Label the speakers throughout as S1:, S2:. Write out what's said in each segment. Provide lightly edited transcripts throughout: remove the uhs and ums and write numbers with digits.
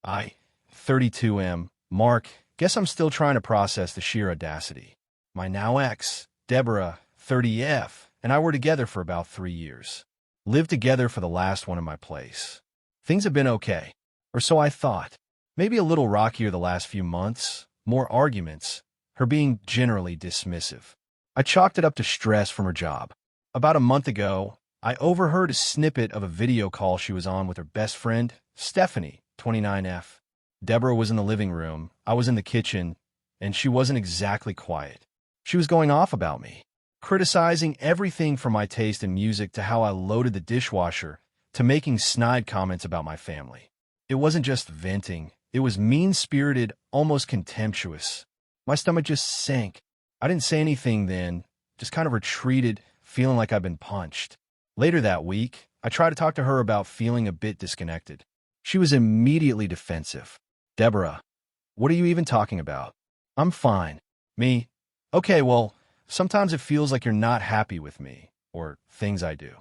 S1: I, 32M, Mark, guess I'm still trying to process the sheer audacity. My now ex, Deborah, 30F, and I were together for about 3 years. Lived together for the last one in my place. Things have been okay, or so I thought. Maybe a little rockier the last few months, more arguments, her being generally dismissive. I chalked it up to stress from her job. About a month ago, I overheard a snippet of a video call she was on with her best friend, Stephanie, 29F. Deborah was in the living room, I was in the kitchen, and she wasn't exactly quiet. She was going off about me, criticizing everything from my taste in music to how I loaded the dishwasher to making snide comments about my family. It wasn't just venting, it was mean-spirited, almost contemptuous. My stomach just sank. I didn't say anything then, just kind of retreated, feeling like I'd been punched. Later that week, I tried to talk to her about feeling a bit disconnected. She was immediately defensive. Deborah, what are you even talking about? I'm fine. Me? Okay, well, sometimes it feels like you're not happy with me, or things I do.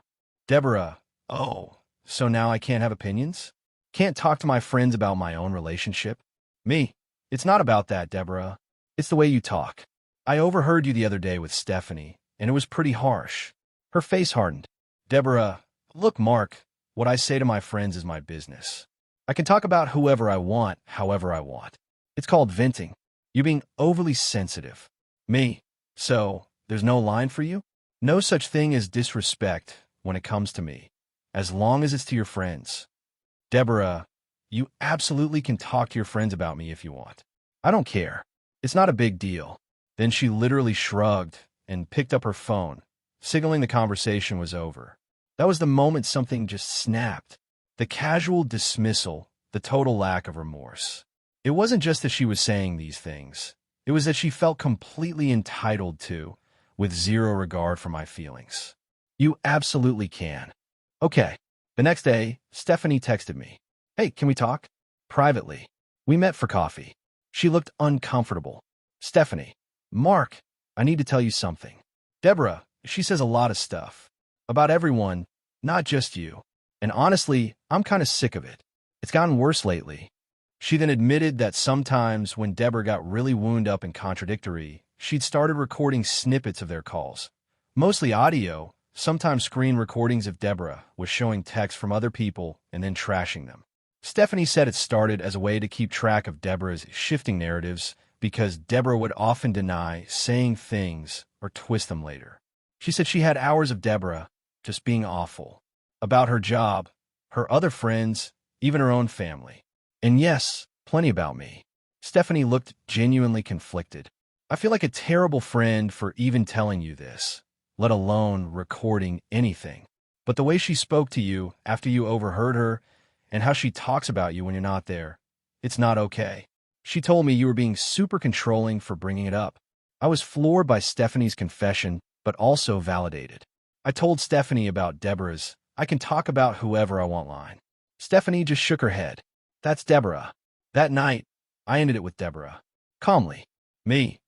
S1: Deborah, oh, so now I can't have opinions? Can't talk to my friends about my own relationship? Me? It's not about that, Deborah. It's the way you talk. I overheard you the other day with Stephanie, and it was pretty harsh. Her face hardened. Deborah, look, Mark, what I say to my friends is my business. I can talk about whoever I want, however I want. It's called venting. You being overly sensitive. Me? So, there's no line for you? No such thing as disrespect when it comes to me, as long as it's to your friends. Deborah, you absolutely can talk to your friends about me if you want. I don't care. It's not a big deal. Then she literally shrugged and picked up her phone, signaling the conversation was over. That was the moment something just snapped. The casual dismissal, the total lack of remorse. It wasn't just that she was saying these things. It was that she felt completely entitled to, with zero regard for my feelings. You absolutely can. Okay. The next day, Stephanie texted me. Hey, can we talk? Privately. We met for coffee. She looked uncomfortable. Stephanie. Mark, I need to tell you something. Deborah, she says a lot of stuff. About everyone, not just you. And honestly, I'm kind of sick of it. It's gotten worse lately. She then admitted that sometimes when Deborah got really wound up and contradictory, she'd started recording snippets of their calls. Mostly audio, sometimes screen recordings of Deborah was showing texts from other people and then trashing them. Stephanie said it started as a way to keep track of Deborah's shifting narratives because Deborah would often deny saying things or twist them later. She said she had hours of Deborah just being awful. About her job, her other friends, even her own family. And yes, plenty about me. Stephanie looked genuinely conflicted. I feel like a terrible friend for even telling you this, let alone recording anything. But the way she spoke to you after you overheard her and how she talks about you when you're not there, it's not okay. She told me you were being super controlling for bringing it up. I was floored by Stephanie's confession, but also validated. I told Stephanie about Deborah's I can talk about whoever I want line. Stephanie just shook her head. That's Deborah. That night, I ended it with Deborah. Calmly. Me.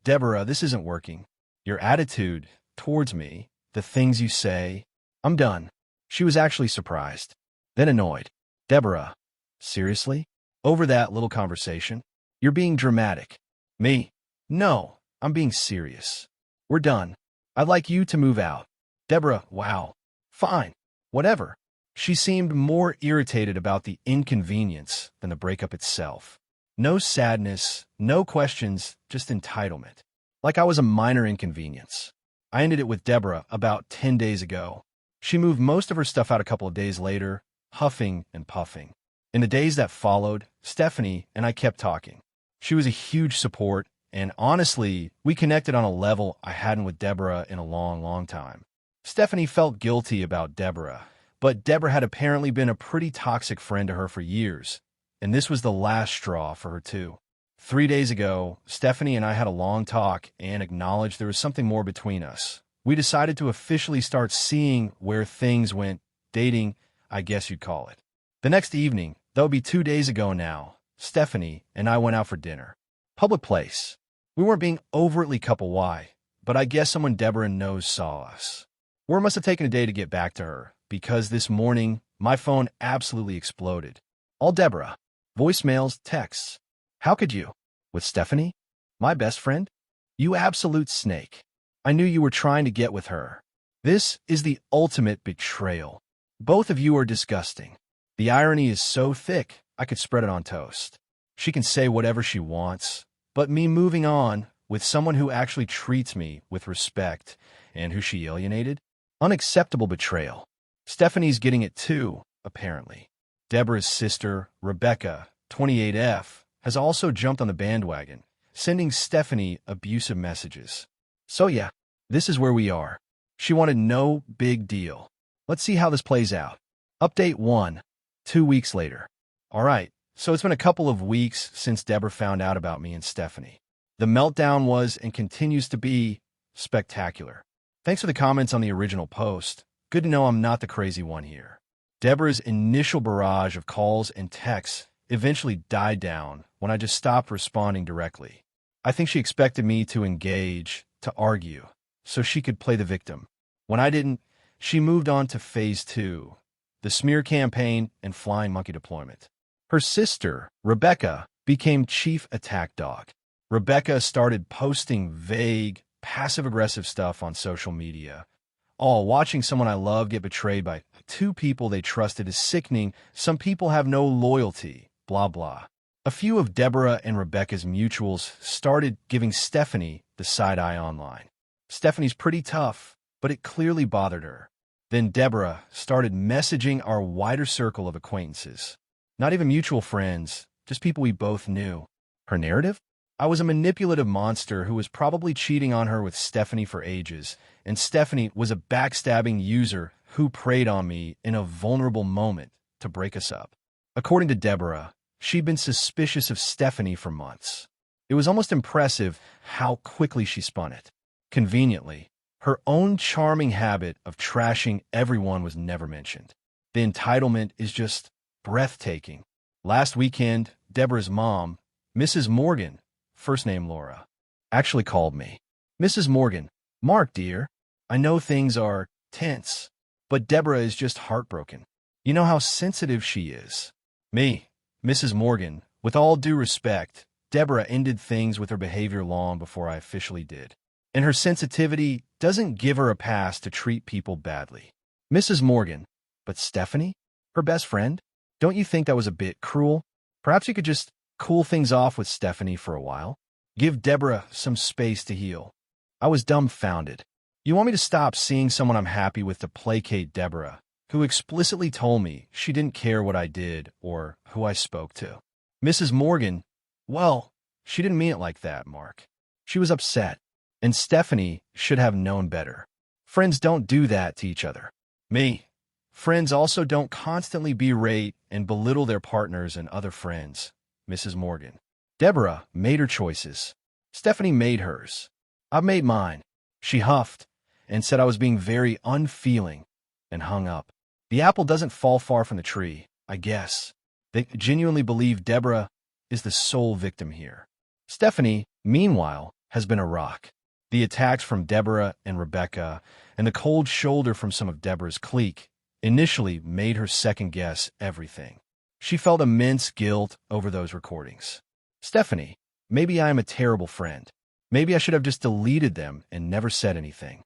S1: Deborah, this isn't working. Your attitude towards me, the things you say, I'm done. She was actually surprised. Then annoyed. Deborah. Seriously? Over that little conversation? You're being dramatic. Me. No, I'm being serious. We're done. I'd like you to move out. Deborah, wow. Fine. Whatever. She seemed more irritated about the inconvenience than the breakup itself. No sadness, no questions, just entitlement. Like I was a minor inconvenience. I ended it with Deborah about 10 days ago. She moved most of her stuff out a couple of days later, huffing and puffing. In the days that followed, Stephanie and I kept talking. She was a huge support, and honestly, we connected on a level I hadn't with Deborah in a long, long time. Stephanie felt guilty about Deborah, but Deborah had apparently been a pretty toxic friend to her for years, and this was the last straw for her too. 3 days ago, Stephanie and I had a long talk and acknowledged there was something more between us. We decided to officially start seeing where things went, dating, I guess you'd call it. The next evening, that would be 2 days ago now, Stephanie and I went out for dinner. Public place. We weren't being overtly couple-y, but I guess someone Deborah knows saw us. Word must have taken a day to get back to her, because this morning, my phone absolutely exploded. All Deborah. Voicemails, texts. How could you? With Stephanie? My best friend? You absolute snake. I knew you were trying to get with her. This is the ultimate betrayal. Both of you are disgusting. The irony is so thick, I could spread it on toast. She can say whatever she wants, but me moving on with someone who actually treats me with respect and who she alienated? Unacceptable betrayal. Stephanie's getting it too, apparently. Deborah's sister, Rebecca, 28F, has also jumped on the bandwagon, sending Stephanie abusive messages. So yeah, this is where we are. She wanted no big deal. Let's see how this plays out. Update 1. 2 weeks later. Alright, so it's been a couple of weeks since Deborah found out about me and Stephanie. The meltdown was and continues to be spectacular. Thanks for the comments on the original post. Good to know I'm not the crazy one here. Deborah's initial barrage of calls and texts eventually died down when I just stopped responding directly. I think she expected me to engage, to argue, so she could play the victim. When I didn't, she moved on to phase 2, the smear campaign and flying monkey deployment. Her sister, Rebecca, became chief attack dog. Rebecca started posting vague, passive-aggressive stuff on social media. Watching someone I love get betrayed by 2 people they trusted is sickening. Some people have no loyalty, blah blah. A few of Deborah and Rebecca's mutuals started giving Stephanie the side eye online. Stephanie's pretty tough, but it clearly bothered her. Then Deborah started messaging our wider circle of acquaintances. Not even mutual friends, just people we both knew. Her narrative? I was a manipulative monster who was probably cheating on her with Stephanie for ages, and Stephanie was a backstabbing user who preyed on me in a vulnerable moment to break us up. According to Deborah, she'd been suspicious of Stephanie for months. It was almost impressive how quickly she spun it. Conveniently, her own charming habit of trashing everyone was never mentioned. The entitlement is just breathtaking. Last weekend, Deborah's mom, Mrs. Morgan, first name Laura, actually called me. Mrs. Morgan, Mark, dear, I know things are tense, but Deborah is just heartbroken. You know how sensitive she is. Me, Mrs. Morgan, with all due respect, Deborah ended things with her behavior long before I officially did. And her sensitivity doesn't give her a pass to treat people badly. Mrs. Morgan, but Stephanie? Her best friend? Don't you think that was a bit cruel? Perhaps you could just cool things off with Stephanie for a while. Give Deborah some space to heal. I was dumbfounded. You want me to stop seeing someone I'm happy with to placate Deborah, who explicitly told me she didn't care what I did or who I spoke to? Mrs. Morgan, well, she didn't mean it like that, Mark. She was upset, and Stephanie should have known better. Friends don't do that to each other. Me. Friends also don't constantly berate and belittle their partners and other friends. Mrs. Morgan. Deborah made her choices. Stephanie made hers. I've made mine. She huffed and said I was being very unfeeling and hung up. The apple doesn't fall far from the tree, I guess. They genuinely believe Deborah is the sole victim here. Stephanie, meanwhile, has been a rock. The attacks from Deborah and Rebecca and the cold shoulder from some of Deborah's clique initially made her second-guess everything. She felt immense guilt over those recordings. Stephanie, maybe I am a terrible friend. Maybe I should have just deleted them and never said anything.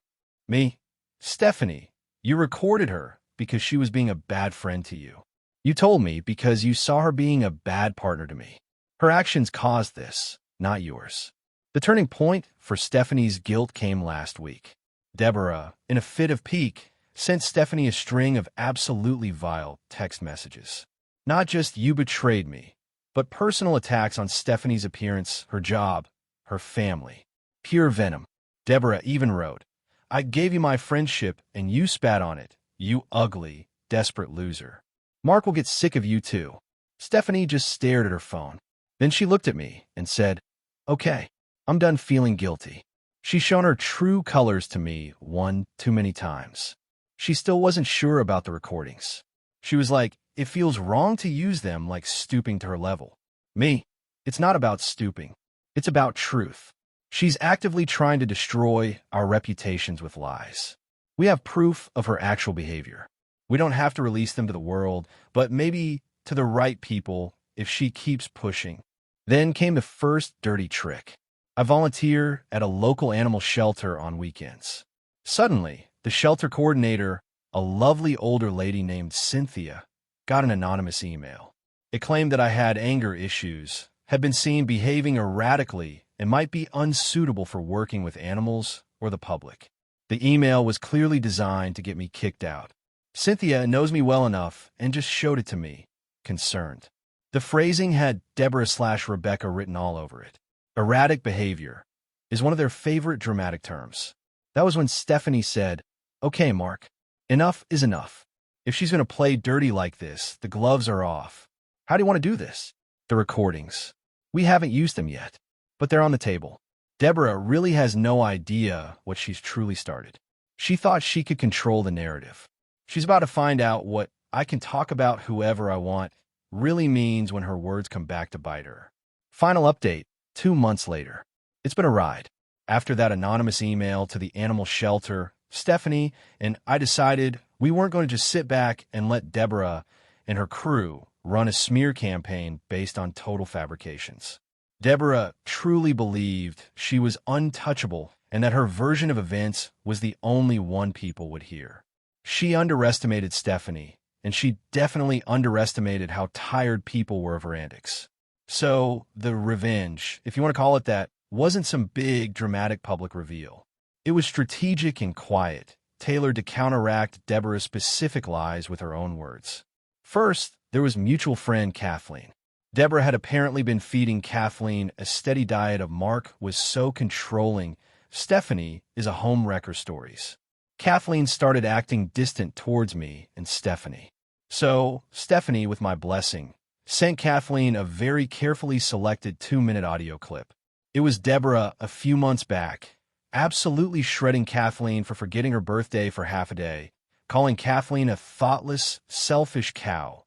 S1: Me, Stephanie, you recorded her because she was being a bad friend to you. You told me because you saw her being a bad partner to me. Her actions caused this, not yours. The turning point for Stephanie's guilt came last week. Deborah, in a fit of pique, sent Stephanie a string of absolutely vile text messages. Not just "you betrayed me," but personal attacks on Stephanie's appearance, her job, her family. Pure venom. Deborah even wrote, "I gave you my friendship and you spat on it, you ugly, desperate loser. Mark will get sick of you too." Stephanie just stared at her phone. Then she looked at me and said, "Okay, I'm done feeling guilty." She's shown her true colors to me one too many times. She still wasn't sure about the recordings. She was like, it feels wrong to use them, like stooping to her level. Me, it's not about stooping. It's about truth. She's actively trying to destroy our reputations with lies. We have proof of her actual behavior. We don't have to release them to the world, but maybe to the right people if she keeps pushing. Then came the first dirty trick. I volunteer at a local animal shelter on weekends. Suddenly, the shelter coordinator, a lovely older lady named Cynthia, got an anonymous email. It claimed that I had anger issues, had been seen behaving erratically, and might be unsuitable for working with animals or the public. The email was clearly designed to get me kicked out. Cynthia knows me well enough and just showed it to me, concerned. The phrasing had Deborah/Rebecca written all over it. Erratic behavior is one of their favorite dramatic terms. That was when Stephanie said, "Okay, Mark, enough is enough. If she's going to play dirty like this, the gloves are off. How do you want to do this?" The recordings. We haven't used them yet, but they're on the table. Deborah really has no idea what she's truly started. She thought she could control the narrative. She's about to find out what "I can talk about whoever I want" really means when her words come back to bite her. Final update, 2 months later. It's been a ride. After that anonymous email to the animal shelter, Stephanie and I decided we weren't going to just sit back and let Deborah and her crew run a smear campaign based on total fabrications. Deborah truly believed she was untouchable and that her version of events was the only one people would hear. She underestimated Stephanie, and she definitely underestimated how tired people were of her antics. So, the revenge, if you want to call it that, wasn't some big, dramatic public reveal. It was strategic and quiet, tailored to counteract Deborah's specific lies with her own words. First, there was mutual friend Kathleen. Deborah had apparently been feeding Kathleen a steady diet of Mark was so controlling. Stephanie is a home wrecker stories. Kathleen started acting distant towards me and Stephanie. So, Stephanie, with my blessing, sent Kathleen a very carefully selected 2-minute audio clip. It was Deborah a few months back, absolutely shredding Kathleen for forgetting her birthday for half a day, calling Kathleen a thoughtless, selfish cow,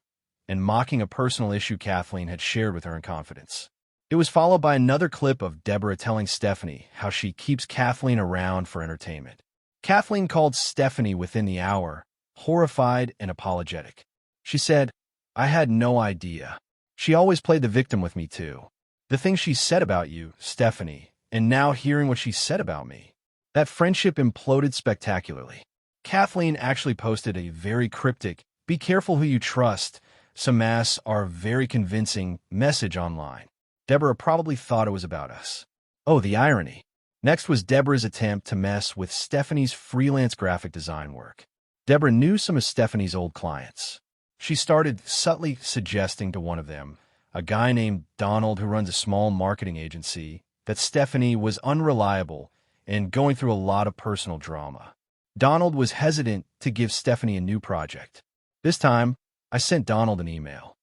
S1: and mocking a personal issue Kathleen had shared with her in confidence. It was followed by another clip of Deborah telling Stephanie how she keeps Kathleen around for entertainment. Kathleen called Stephanie within the hour, horrified and apologetic. She said, "I had no idea. She always played the victim with me too. The things she said about you, Stephanie, and now hearing what she said about me." That friendship imploded spectacularly. Kathleen actually posted a very cryptic, "Be careful who you trust," some mass are very convincing message online. Deborah probably thought it was about us. Oh, the irony. Next was Deborah's attempt to mess with Stephanie's freelance graphic design work. Deborah knew some of Stephanie's old clients. She started subtly suggesting to one of them, a guy named Donald who runs a small marketing agency, that Stephanie was unreliable and going through a lot of personal drama. Donald was hesitant to give Stephanie a new project. This time, I sent Donald an email.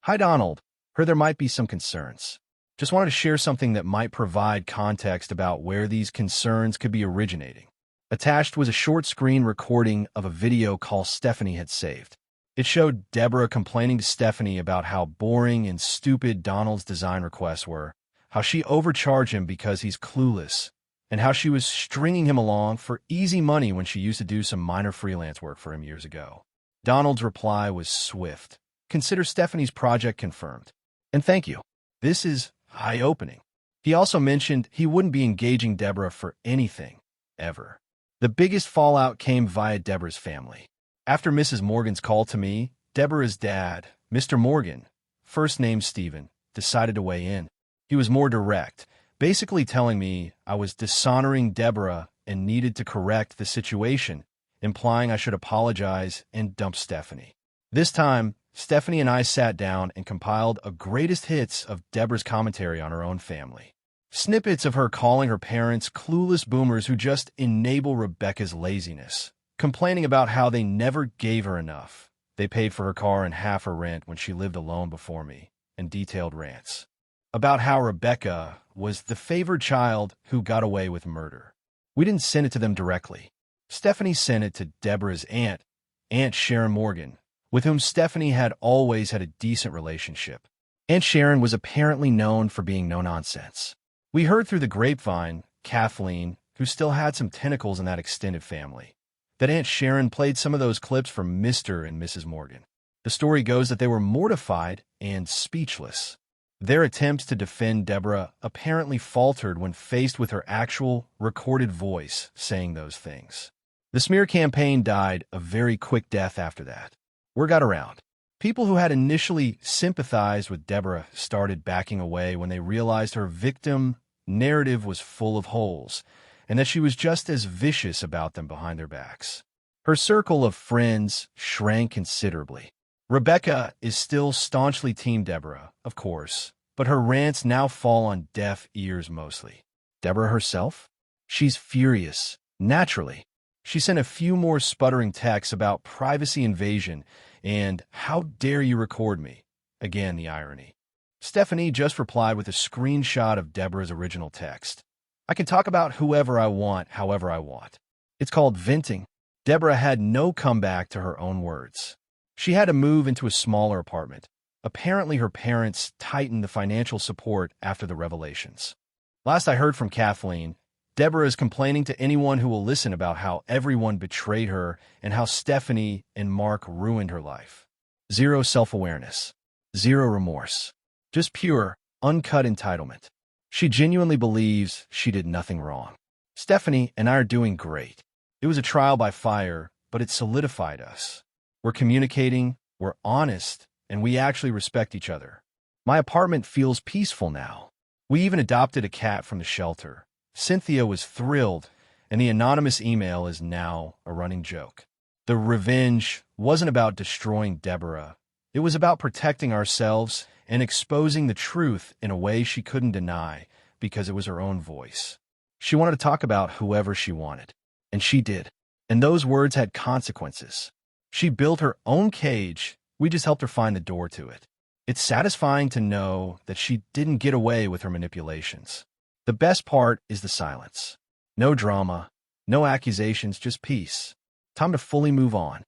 S1: "Hi, Donald. Heard there might be some concerns. Just wanted to share something that might provide context about where these concerns could be originating." Attached was a short screen recording of a video call Stephanie had saved. It showed Deborah complaining to Stephanie about how boring and stupid Donald's design requests were, how she overcharged him because he's clueless, and how she was stringing him along for easy money when she used to do some minor freelance work for him years ago. Donald's reply was swift. "Consider Stephanie's project confirmed. And thank you. This is eye-opening." He also mentioned he wouldn't be engaging Deborah for anything, ever. The biggest fallout came via Deborah's family. After Mrs. Morgan's call to me, Deborah's dad, Mr. Morgan, first name Stephen, decided to weigh in. He was more direct, basically telling me I was dishonoring Deborah and needed to correct the situation, implying I should apologize and dump Stephanie. This time, Stephanie and I sat down and compiled a greatest hits of Deborah's commentary on her own family. Snippets of her calling her parents clueless boomers who just enable Rebecca's laziness, complaining about how they never gave her enough. They paid for her car and half her rent when she lived alone before me, and detailed rants about how Rebecca was the favored child who got away with murder. We didn't send it to them directly. Stephanie sent it to Deborah's aunt, Aunt Sharon Morgan, with whom Stephanie had always had a decent relationship. Aunt Sharon was apparently known for being no-nonsense. We heard through the grapevine, Kathleen, who still had some tentacles in that extended family, that Aunt Sharon played some of those clips for Mr. and Mrs. Morgan. The story goes that they were mortified and speechless. Their attempts to defend Deborah apparently faltered when faced with her actual, recorded voice saying those things. The smear campaign died a very quick death after that. Word got around. People who had initially sympathized with Deborah started backing away when they realized her victim narrative was full of holes, and that she was just as vicious about them behind their backs. Her circle of friends shrank considerably. Rebecca is still staunchly Team Deborah, of course, but her rants now fall on deaf ears mostly. Deborah herself? She's furious, naturally. She sent a few more sputtering texts about privacy invasion and "how dare you record me?" Again, the irony. Stephanie just replied with a screenshot of Deborah's original text. "I can talk about whoever I want, however I want." It's called venting. Deborah had no comeback to her own words. She had to move into a smaller apartment. Apparently, her parents tightened the financial support after the revelations. Last I heard from Kathleen, Deborah is complaining to anyone who will listen about how everyone betrayed her and how Stephanie and Mark ruined her life. Zero self-awareness. Zero remorse. Just pure, uncut entitlement. She genuinely believes she did nothing wrong. Stephanie and I are doing great. It was a trial by fire, but it solidified us. We're communicating, we're honest, and we actually respect each other. My apartment feels peaceful now. We even adopted a cat from the shelter. Cynthia was thrilled, and the anonymous email is now a running joke. The revenge wasn't about destroying Deborah. It was about protecting ourselves and exposing the truth in a way she couldn't deny because it was her own voice. She wanted to talk about whoever she wanted, and she did. And those words had consequences. She built her own cage. We just helped her find the door to it. It's satisfying to know that she didn't get away with her manipulations. The best part is the silence. No drama, no accusations, just peace. Time to fully move on.